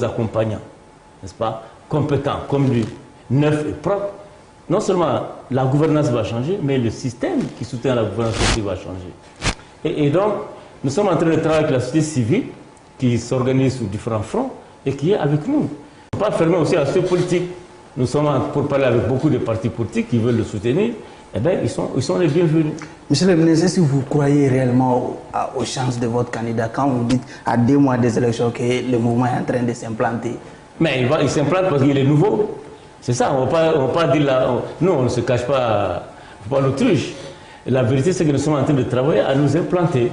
accompagnants, n'est-ce pas, compétents, comme lui, neuf et propre, non seulement la gouvernance va changer, mais le système qui soutient la gouvernance aussi va changer. Et donc, nous sommes en train de travailler avec la société civile qui s'organise sur différents fronts et qui est avec nous. On ne peut pas fermer aussi la société politique. Nous sommes pour parler avec beaucoup de partis politiques qui veulent le soutenir. Eh bien, ils sont les bienvenus. Monsieur le ministre, est-ce que vous croyez réellement aux chances de votre candidat quand vous dites à 2 mois des élections que le mouvement est en train de s'implanter? Mais il s'implante parce qu'il est nouveau. C'est ça, on ne va pas dire là. Nous, on ne se cache pas l'autruche. La vérité, c'est que nous sommes en train de travailler à nous implanter.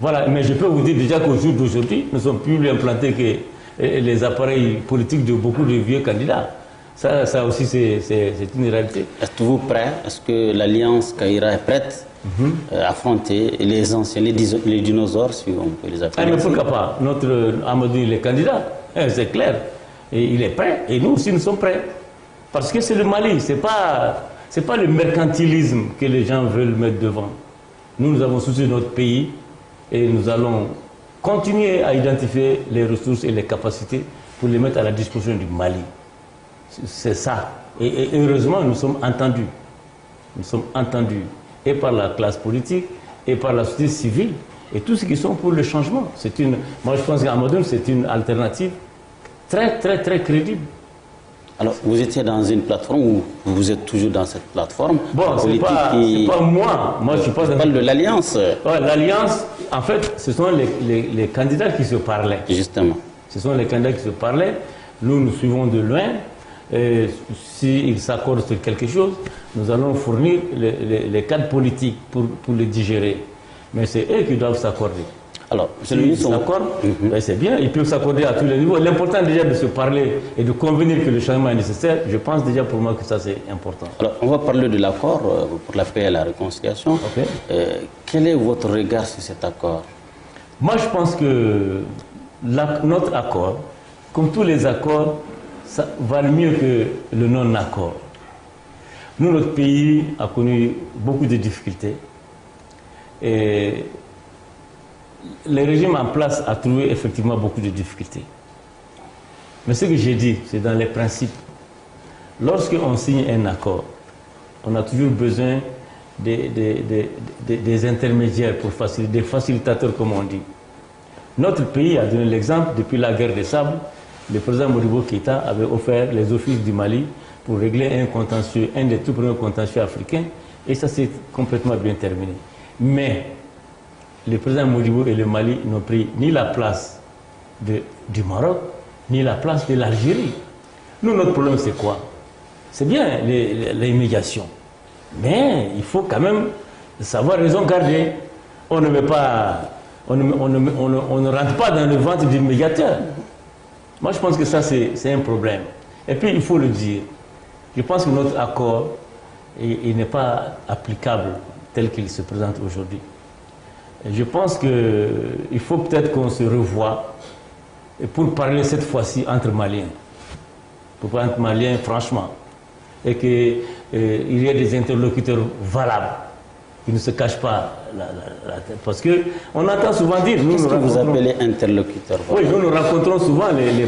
Voilà, mais je peux vous dire déjà qu'au jour d'aujourd'hui, nous sommes plus implantés que les appareils politiques de beaucoup de vieux candidats. Ça aussi, c'est une réalité. Êtes-vous prêt? Est-ce que l'Alliance Kahira est prête à affronter les anciens, les dinosaures, si on peut les appeler? Mais pourquoi pas? Notre Amadou, il est candidat, c'est clair. Et il est prêt, et nous aussi, nous sommes prêts. Parce que c'est le Mali, c'est pas le mercantilisme que les gens veulent mettre devant. Nous avons souci de notre pays et nous allons continuer à identifier les ressources et les capacités pour les mettre à la disposition du Mali. C'est ça. Et heureusement, nous sommes entendus. Nous sommes entendus et par la classe politique et par la société civile et tous ceux qui sont pour le changement. Moi, je pense qu'Amadou, c'est une alternative très, très, très crédible. Alors, vous étiez dans une plateforme ou vous êtes toujours dans cette plateforme? Bon, c'est pas moi. Moi, je suis pas dans... parle de l'Alliance. Ouais, l'Alliance, en fait, ce sont les candidats qui se parlaient. Justement. Ce sont les candidats qui se parlaient. Nous suivons de loin. S'ils s'accordent sur quelque chose, nous allons fournir les cadres politiques pour les digérer. Mais c'est eux qui doivent s'accorder. Alors, s'ils s'accordent, c'est bien, ils peuvent s'accorder à tous les niveaux. L'important déjà de se parler et de convenir que le changement est nécessaire, je pense déjà pour moi que ça c'est important. Alors, on va parler de l'accord pour la paix et la réconciliation. Okay. Quel est votre regard sur cet accord? Moi, je pense que notre accord, comme tous les accords, ça valent mieux que le non-accord. Nous, notre pays a connu beaucoup de difficultés. Et le régime en place a trouvé effectivement beaucoup de difficultés. Mais ce que j'ai dit, c'est dans les principes. Lorsqu'on signe un accord, on a toujours besoin des intermédiaires pour faciliter, des facilitateurs comme on dit. Notre pays a donné l'exemple depuis la guerre des sables. Le président Modibo Keïta avait offert les offices du Mali pour régler un contentieux, un des tout premiers contentieux africains, et ça s'est complètement bien terminé. Mais le président Modibo et le Mali n'ont pris ni la place du Maroc, ni la place de l'Algérie. Nous, notre problème, c'est quoi? C'est bien les médiations, mais il faut quand même savoir raison garder. On ne met pas, on ne rentre pas dans le ventre du médiateur. Moi, je pense que ça, c'est un problème. Et puis, il faut le dire. Je pense que notre accord, il n'est pas applicable tel qu'il se présente aujourd'hui. Je pense qu'il faut peut-être qu'on se revoie pour parler cette fois-ci entre Maliens. Pour parler entre Maliens, franchement. Et qu'il y ait des interlocuteurs valables, qui ne se cachent pas la tête. Parce qu'on entend souvent dire... Qu'est-ce que vous appelez interlocuteurs? Oui, nous rencontrons souvent les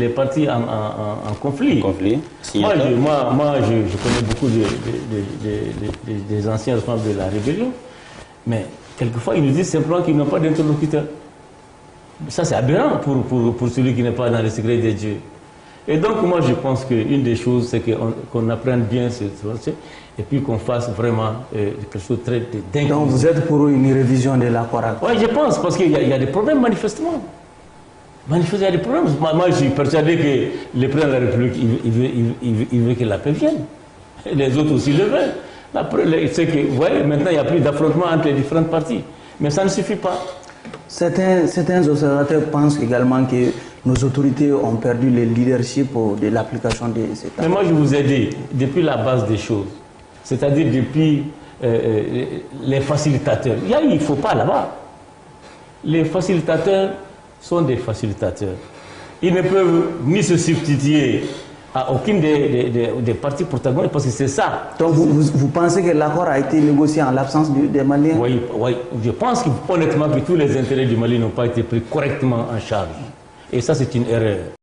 partis en conflit. Moi, je connais beaucoup des anciens responsables de la rébellion, mais quelquefois, ils nous disent simplement qu'ils n'ont pas d'interlocuteur. Ça, c'est aberrant pour celui qui n'est pas dans le secret des dieux. Et donc, moi, je pense qu'une des choses, c'est qu'on apprenne bien ce procès et puis qu'on fasse vraiment quelque chose de très dingue. Donc, vous êtes pour une révision de l'accord? Oui, je pense, parce qu'il y a des problèmes, manifestement. Manifestement, il y a des problèmes. Moi, je suis persuadé que le président de la République, il veut que la paix vienne. Et les autres aussi le veulent. C'est que, vous voyez, maintenant, il n'y a plus d'affrontement entre les différentes parties. Mais ça ne suffit pas. Certains observateurs pensent également que nos autorités ont perdu le leadership de l'application de cet accord. Mais moi, je vous ai dit, depuis la base des choses, c'est-à-dire depuis les facilitateurs, il ne faut pas là-bas. Les facilitateurs sont des facilitateurs. Ils ne peuvent ni se substituer à aucune des parties protagonistes, parce que c'est ça. Donc vous pensez que l'accord a été négocié en l'absence des Maliens? Oui, je pense honnêtement que tous les intérêts du Mali n'ont pas été pris correctement en charge. Et ça, c'est une erreur.